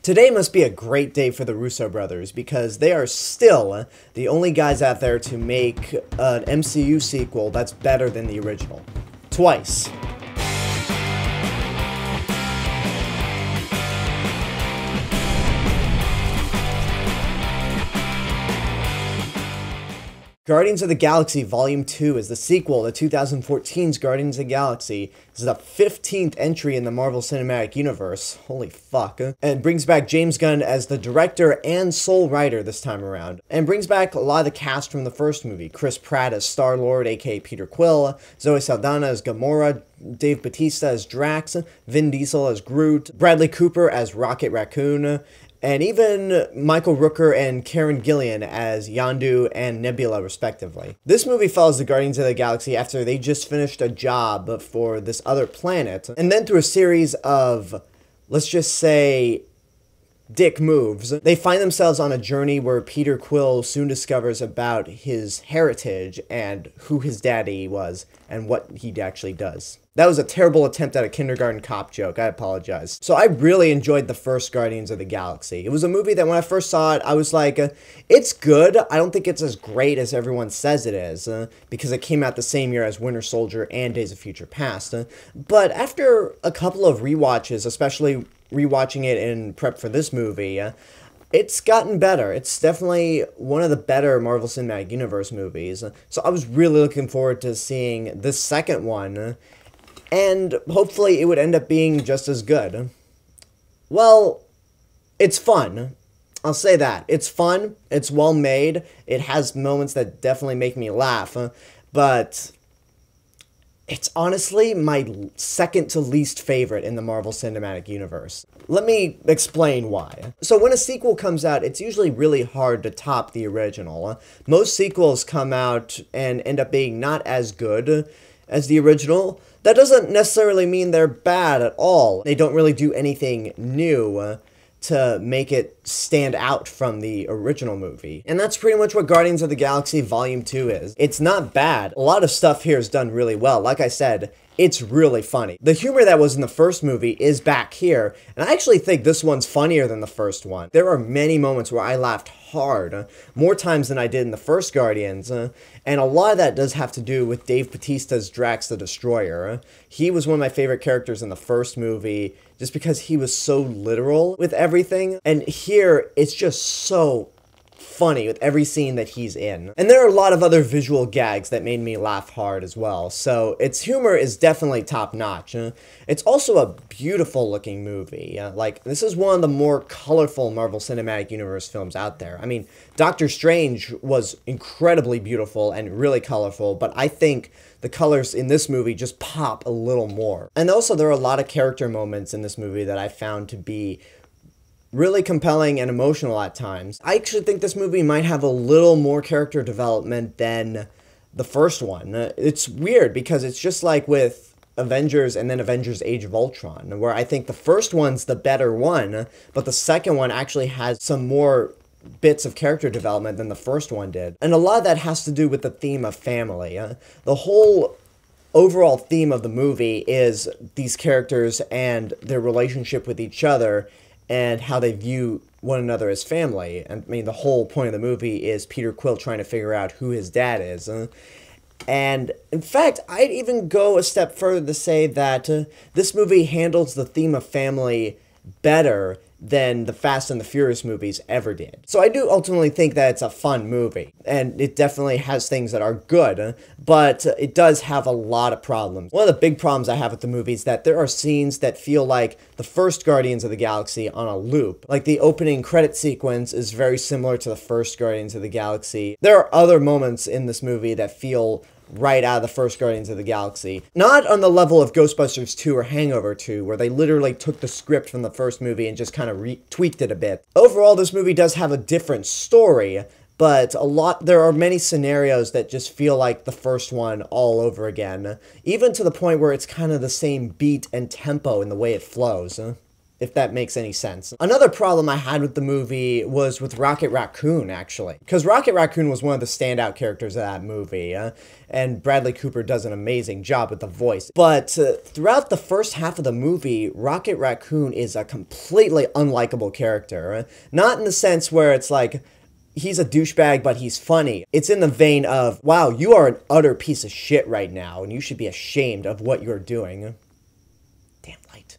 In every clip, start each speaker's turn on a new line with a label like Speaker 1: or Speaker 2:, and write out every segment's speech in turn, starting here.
Speaker 1: Today must be a great day for the Russo brothers because they are still the only guys out there to make an MCU sequel that's better than the original. Twice. Guardians of the Galaxy Volume 2 is the sequel to 2014's Guardians of the Galaxy. This is the 15th entry in the Marvel Cinematic Universe. Holy fuck. And brings back James Gunn as the director and sole writer this time around. And brings back a lot of the cast from the first movie. Chris Pratt as Star-Lord, aka Peter Quill. Zoe Saldana as Gamora. Dave Bautista as Drax. Vin Diesel as Groot. Bradley Cooper as Rocket Raccoon. And even Michael Rooker and Karen Gillan as Yondu and Nebula, respectively. This movie follows the Guardians of the Galaxy after they just finished a job for this other planet, and then through a series of, let's just say, dick moves, they find themselves on a journey where Peter Quill soon discovers about his heritage and who his daddy was and what he actually does. That was a terrible attempt at a kindergarten cop joke. I apologize. So I really enjoyed the first Guardians of the Galaxy. It was a movie that when I first saw it, I was like, it's good. I don't think it's as great as everyone says it is, because it came out the same year as Winter Soldier and Days of Future Past. But after a couple of rewatches, especially rewatching it in prep for this movie, it's gotten better. It's definitely one of the better Marvel Cinematic Universe movies. So I was really looking forward to seeing the second one, and hopefully it would end up being just as good. Well, it's fun. I'll say that. It's fun. It's well made. It has moments that definitely make me laugh. But it's honestly my second to least favorite in the Marvel Cinematic Universe. Let me explain why. So when a sequel comes out, it's usually really hard to top the original. Most sequels come out and end up being not as good as the original. That doesn't necessarily mean they're bad at all. They don't really do anything new to make it stand out from the original movie. And that's pretty much what Guardians of the Galaxy Volume 2 is. It's not bad. A lot of stuff here is done really well. Like I said, it's really funny. The humor that was in the first movie is back here, and I actually think this one's funnier than the first one. There are many moments where I laughed hard, more times than I did in the first Guardians, and a lot of that does have to do with Dave Bautista's Drax the Destroyer. He was one of my favorite characters in the first movie, just because he was so literal with everything, and here it's just so funny with every scene that he's in. And there are a lot of other visual gags that made me laugh hard as well, so its humor is definitely top-notch. It's also a beautiful looking movie. Like, this is one of the more colorful Marvel Cinematic Universe films out there. I mean, Doctor Strange was incredibly beautiful and really colorful, but I think the colors in this movie just pop a little more. And also there are a lot of character moments in this movie that I found to be really compelling and emotional at times. I actually think this movie might have a little more character development than the first one. It's weird because it's just like with Avengers and then Avengers Age of Ultron, where I think the first one's the better one, but the second one actually has some more bits of character development than the first one did. And a lot of that has to do with the theme of family. The whole overall theme of the movie is these characters and their relationship with each other and how they view one another as family. And I mean, the whole point of the movie is Peter Quill trying to figure out who his dad is. And in fact, I'd even go a step further to say that this movie handles the theme of family better than the Fast and the Furious movies ever did. So I do ultimately think that it's a fun movie, and it definitely has things that are good, but it does have a lot of problems. One of the big problems I have with the movie is that there are scenes that feel like the first Guardians of the Galaxy on a loop. Like the opening credit sequence is very similar to the first Guardians of the Galaxy. There are other moments in this movie that feel right out of the first Guardians of the Galaxy. Not on the level of Ghostbusters 2 or Hangover 2, where they literally took the script from the first movie and just kind of tweaked it a bit. Overall, this movie does have a different story, but there are many scenarios that just feel like the first one all over again, even to the point where it's kind of the same beat and tempo in the way it flows. if that makes any sense. Another problem I had with the movie was with Rocket Raccoon, actually. Because Rocket Raccoon was one of the standout characters of that movie, and Bradley Cooper does an amazing job with the voice. But throughout the first half of the movie, Rocket Raccoon is a completely unlikable character. Not in the sense where it's like, he's a douchebag, but he's funny. It's in the vein of, wow, you are an utter piece of shit right now, and you should be ashamed of what you're doing. Damn light.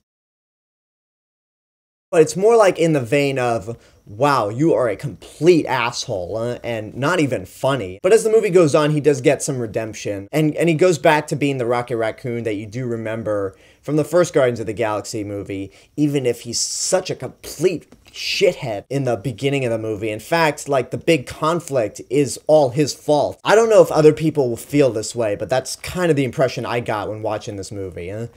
Speaker 1: But it's more like in the vein of, wow, you are a complete asshole, and not even funny. But as the movie goes on, he does get some redemption, and he goes back to being the Rocket Raccoon that you do remember from the first Guardians of the Galaxy movie, even if he's such a complete shithead in the beginning of the movie. In fact, like, the big conflict is all his fault. I don't know if other people will feel this way, but that's kind of the impression I got when watching this movie. I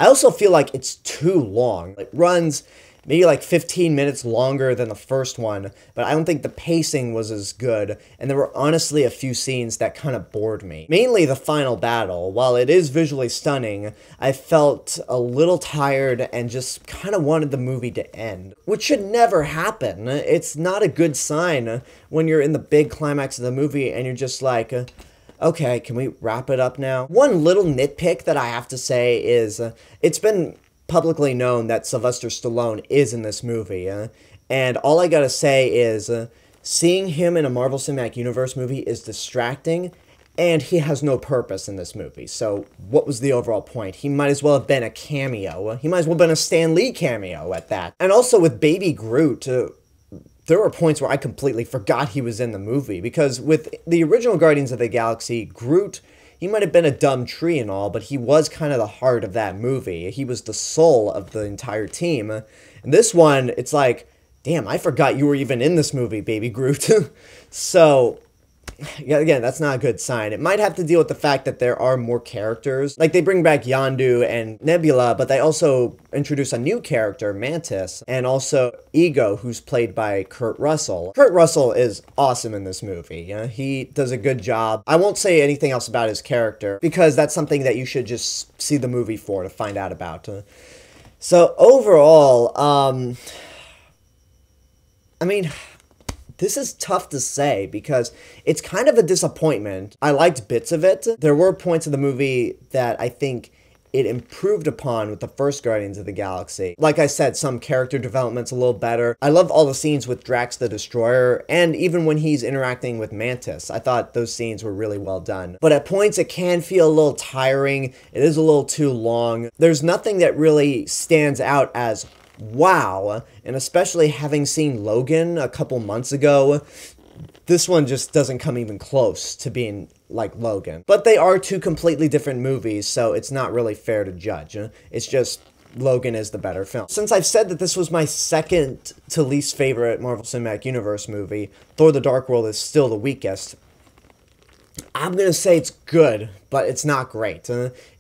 Speaker 1: also feel like it's too long. It runs maybe like 15 minutes longer than the first one, but I don't think the pacing was as good, and there were honestly a few scenes that kind of bored me. Mainly the final battle. While it is visually stunning, I felt a little tired and just kind of wanted the movie to end, which should never happen. It's not a good sign when you're in the big climax of the movie and you're just like, okay, can we wrap it up now? One little nitpick that I have to say is, it's been publicly known that Sylvester Stallone is in this movie, and all I gotta say is, seeing him in a Marvel Cinematic Universe movie is distracting, and he has no purpose in this movie. So what was the overall point? He might as well have been a cameo. He might as well have been a Stan Lee cameo at that. And also with Baby Groot, there were points where I completely forgot he was in the movie, because with the original Guardians of the Galaxy, Groot, he might have been a dumb tree and all, but he was kind of the heart of that movie. He was the soul of the entire team. And this one, it's like, damn, I forgot you were even in this movie, Baby Groot. So, yeah, again, that's not a good sign. It might have to deal with the fact that there are more characters. Like, they bring back Yondu and Nebula, but they also introduce a new character, Mantis, and also Ego, who's played by Kurt Russell. Kurt Russell is awesome in this movie. He does a good job. I won't say anything else about his character, because that's something that you should just see the movie for to find out about. So, overall, I mean, this is tough to say because it's kind of a disappointment. I liked bits of it. There were points of the movie that I think it improved upon with the first Guardians of the Galaxy. Like I said, some character development's a little better. I love all the scenes with Drax the Destroyer, and even when he's interacting with Mantis. I thought those scenes were really well done. But at points it can feel a little tiring. It is a little too long. There's nothing that really stands out as wow, and especially having seen Logan a couple months ago, this one just doesn't come even close to being like Logan. But they are two completely different movies, so it's not really fair to judge. It's just Logan is the better film. Since I've said that this was my second to least favorite Marvel Cinematic Universe movie, Thor: The Dark World is still the weakest. I'm gonna say it's good, but it's not great.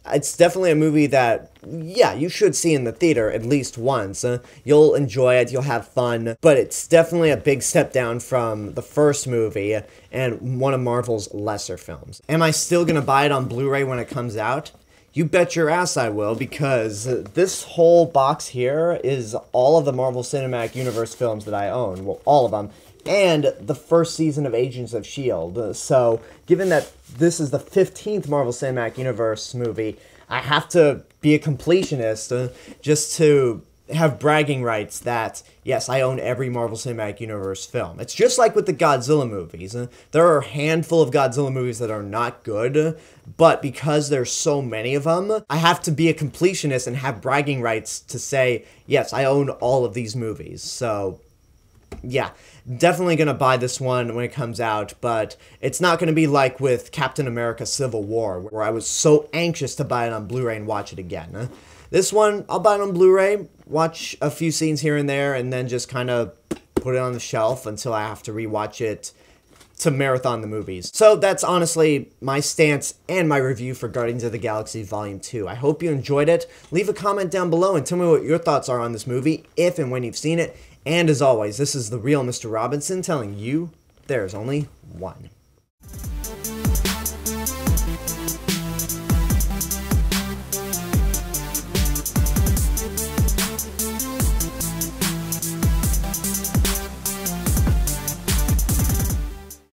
Speaker 1: It's definitely a movie that, yeah, you should see in the theater at least once. You'll enjoy it, you'll have fun, but it's definitely a big step down from the first movie and one of Marvel's lesser films. Am I still gonna buy it on Blu-ray when it comes out? You bet your ass I will, because this whole box here is all of the Marvel Cinematic Universe films that I own. Well, all of them. And the first season of Agents of S.H.I.E.L.D. So, given that this is the 15th Marvel Cinematic Universe movie, I have to be a completionist just to have bragging rights that, yes, I own every Marvel Cinematic Universe film. It's just like with the Godzilla movies. There are a handful of Godzilla movies that are not good, but because there's so many of them, I have to be a completionist and have bragging rights to say, yes, I own all of these movies. So, yeah, definitely gonna buy this one when it comes out, but it's not gonna be like with Captain America Civil War, where I was so anxious to buy it on Blu-ray and watch it again. This one, I'll buy it on Blu-ray, watch a few scenes here and there, and then just kind of put it on the shelf until I have to rewatch it to marathon the movies. So that's honestly my stance and my review for Guardians of the Galaxy Volume 2. I hope you enjoyed it. Leave a comment down below and tell me what your thoughts are on this movie, if and when you've seen it. And as always, this is the real Mr. Robinson telling you there's only one.